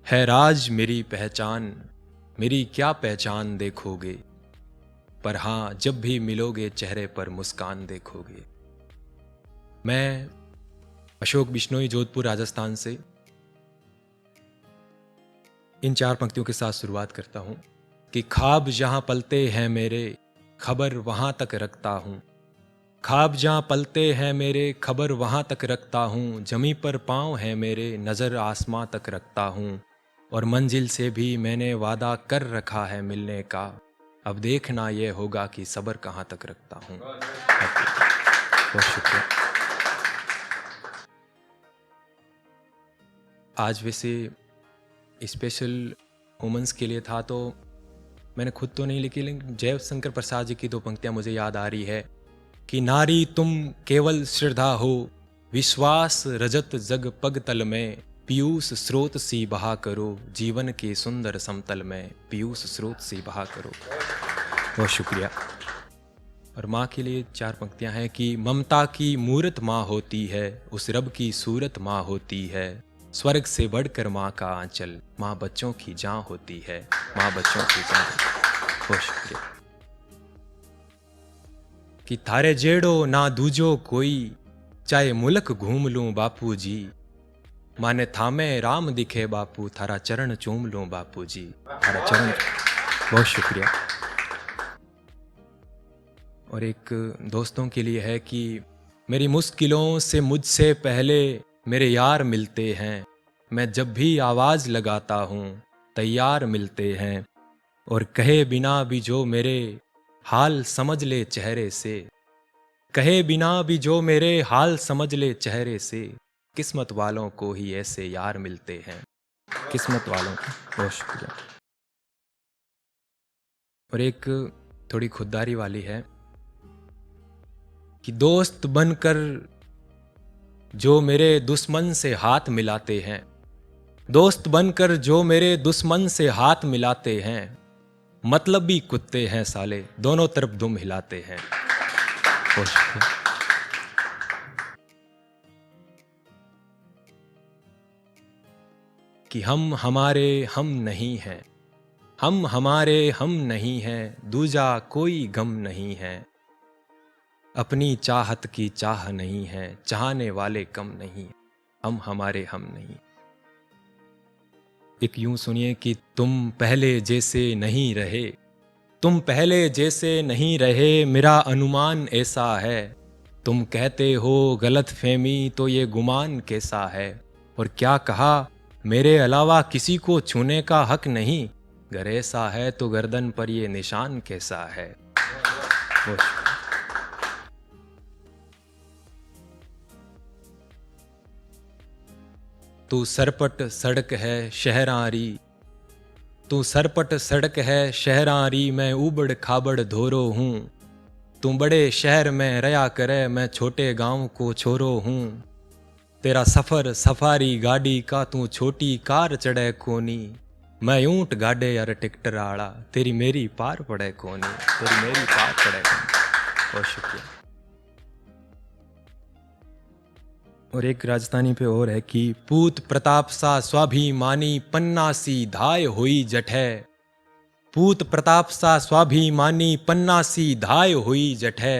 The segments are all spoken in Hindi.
है राज मेरी पहचान, मेरी क्या पहचान देखोगे, पर हाँ जब भी मिलोगे चेहरे पर मुस्कान देखोगे। मैं अशोक बिश्नोई, जोधपुर, राजस्थान से इन 4 पंक्तियों के साथ शुरुआत करता हूँ कि ख्वाब जहाँ पलते हैं मेरे, खबर वहाँ तक रखता हूँ। ख्वाब जहाँ पलते हैं मेरे, खबर वहाँ तक रखता हूँ। जमी पर पाँव है मेरे, नज़र आसमां तक रखता हूँ। और मंजिल से भी मैंने वादा कर रखा है मिलने का। अब देखना ये होगा कि सब्र कहाँ तक रखता हूँ। बहुत शुक्रिया। आज वैसे स्पेशल वुमेंस के लिए था, तो मैंने खुद तो नहीं लिखी, लेकिन जयशंकर प्रसाद जी की 2 पंक्तियाँ मुझे याद आ रही है कि नारी तुम केवल श्रद्धा हो, विश्वास रजत जग पग तल में, पीयूष स्रोत सी बहा करो, जीवन के सुंदर समतल में पीयूष स्रोत सी बहा करो। बहुत शुक्रिया। और माँ के लिए 4 पंक्तियाँ हैं कि ममता की मूरत माँ होती है, उस रब की सूरत माँ होती है, स्वर्ग से बढ़कर माँ का आंचल, माँ बच्चों की जान होती है, माँ बच्चों की जान। बहुत शुक्रिया। कि थारे जेड़ो ना दूजो कोई, चाहे मुल्क घूम लूं बापू जी, माने थामे राम दिखे बापू, थारा चरण चूम लूं बापू जी, थारा चरण। बहुत शुक्रिया। और एक दोस्तों के लिए है कि मेरी मुश्किलों से मुझसे पहले मेरे यार मिलते हैं, मैं जब भी आवाज़ लगाता हूँ तैयार मिलते हैं, और कहे बिना भी जो मेरे हाल समझ ले चेहरे से, कहे बिना भी जो मेरे हाल समझ ले चेहरे से, किस्मत वालों को ही ऐसे यार मिलते हैं, किस्मत वालों को। बहुत शुक्रिया। और एक थोड़ी खुददारी वाली है कि दोस्त बनकर जो मेरे दुश्मन से हाथ मिलाते हैं, दोस्त बनकर जो मेरे दुश्मन से हाथ मिलाते हैं, मतलब भी कुत्ते हैं साले, दोनों तरफ दुम हिलाते हैं। बहुत शुक्रिया। कि हम हमारे हम नहीं हैं, हम हमारे हम नहीं हैं, दूजा कोई गम नहीं है, अपनी चाहत की चाह नहीं है, चाहने वाले कम नहीं, हम हमारे हम नहीं। एक यूं सुनिए कि तुम पहले जैसे नहीं रहे, तुम पहले जैसे नहीं रहे, मेरा अनुमान ऐसा है, तुम कहते हो गलत फहमी तो ये गुमान कैसा है, और क्या कहा मेरे अलावा किसी को छूने का हक नहीं, अगर ऐसा है तो गर्दन पर ये निशान कैसा है। तू सरपट सड़क है शहरारी, तू सरपट सड़क है शहरारी, मैं उबड़ खाबड़ धोरो हूँ, तू बड़े शहर में रया करे, मैं छोटे गांव को छोरो हूँ, तेरा सफर सफारी गाड़ी का, तू छोटी कार चढ़े कोनी, मैं ऊंट गाड़े यार टिकटर आड़ा, तेरी मेरी पार पड़े कोनी, तेरी मेरी पार पड़े कोनी। बहुत शुक्रिया। और एक राजस्थानी पे और है कि पूत प्रताप सा स्वाभिमानी, पन्ना सी धाय हुई जठे, पूत प्रताप सा स्वाभिमानी, पन्ना सी धाय हुई जठे,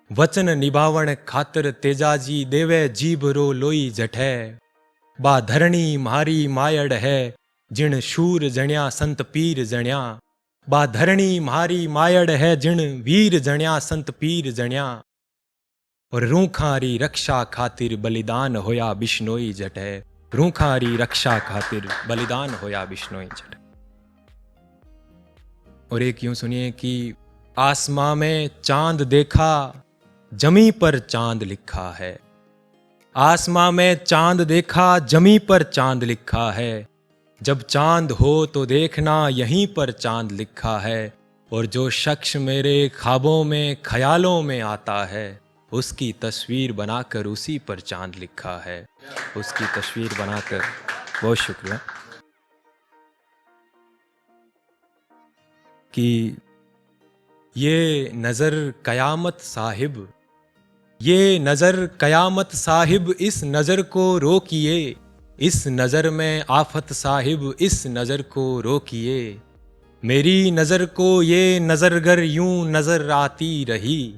वचन निभावण खातर तेजाजी, देवे जीभ रो लोई जठे, बा धरणी मारी मायड़ है, जिण शूर जण्या संत पीर जण्या, बा धरणी मारी मायड़ है, जिण वीर जण्या संत पीर जण्या, और रूखारी रक्षा खातिर बलिदान होया बिश्नोई जटे, रूखारी रक्षा खातिर बलिदान होया बिश्नोई जटे। और एक यूं सुनिए कि आसमां में चांद देखा, जमी पर चांद लिखा है, आसमां में चांद देखा, जमी पर चांद लिखा है, जब चांद हो तो देखना यहीं पर चांद लिखा है, और जो शख्स मेरे ख्वाबों में ख्यालों में आता है, उसकी तस्वीर बनाकर उसी पर चांद लिखा है, उसकी तस्वीर बनाकर। बहुत शुक्रिया। कि ये नज़र कयामत साहिब, ये नज़र कयामत साहिब, इस नज़र को रोकिए, इस नज़र में आफत साहिब, इस नज़र को रोकिए। मेरी नज़र को ये नज़रगर यूं नज़र आती रही,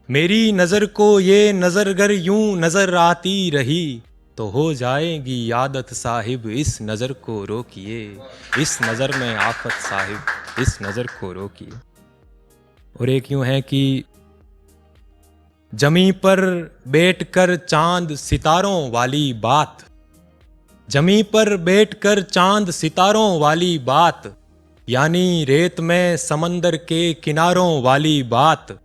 मेरी नज़र को ये नज़रगर यूं नज़र आती रही, तो हो जाएगी आदत साहिब, इस नज़र को रोकिए। इस नज़र में आफत साहिब, इस नज़र को रोकिए। और एक यूं है कि जमी पर बैठकर चांद सितारों वाली बात, जमी पर बैठकर चांद सितारों वाली बात, यानी रेत में समंदर के किनारों वाली बात।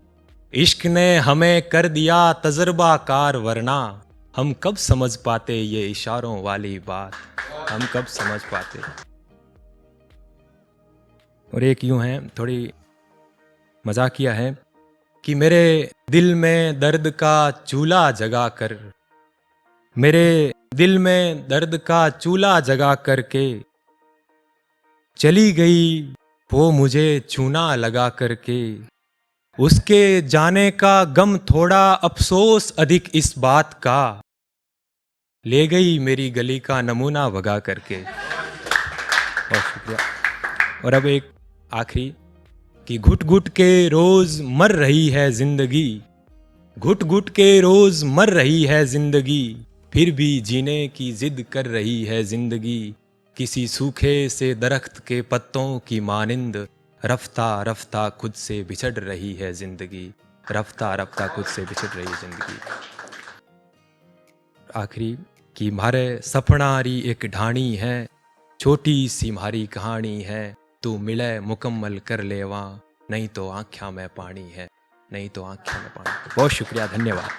इश्क ने हमें कर दिया तजर्बाकार, वरना हम कब समझ पाते ये इशारों वाली बात, हम कब समझ पाते। और एक यूं है, थोड़ी मजाकिया है कि मेरे दिल में दर्द का चूल्हा जगा कर, मेरे दिल में दर्द का चूल्हा जगा करके चली गई वो मुझे चूना लगा करके। उसके जाने का गम थोड़ा, अफसोस अधिक इस बात का, ले गई मेरी गली का नमूना भगा करके। बहुत शुक्रिया। और अब एक आखिरी कि घुट घुट के रोज मर रही है जिंदगी, घुट घुट के रोज मर रही है जिंदगी, फिर भी जीने की जिद कर रही है जिंदगी। किसी सूखे से दरख्त के पत्तों की मानिंद, रफ्ता रफ्ता खुद से बिछड़ रही है जिंदगी, रफ्ता रफ्ता खुद से बिछड़ रही है जिंदगी। आखिरी कि म्हारे सपनारी एक ढाणी है, छोटी सी म्हारी कहानी है, तू मिले मुकम्मल कर लेवा, नहीं तो आँख्या में पानी है, नहीं तो आँख्या में पानी। बहुत शुक्रिया, धन्यवाद।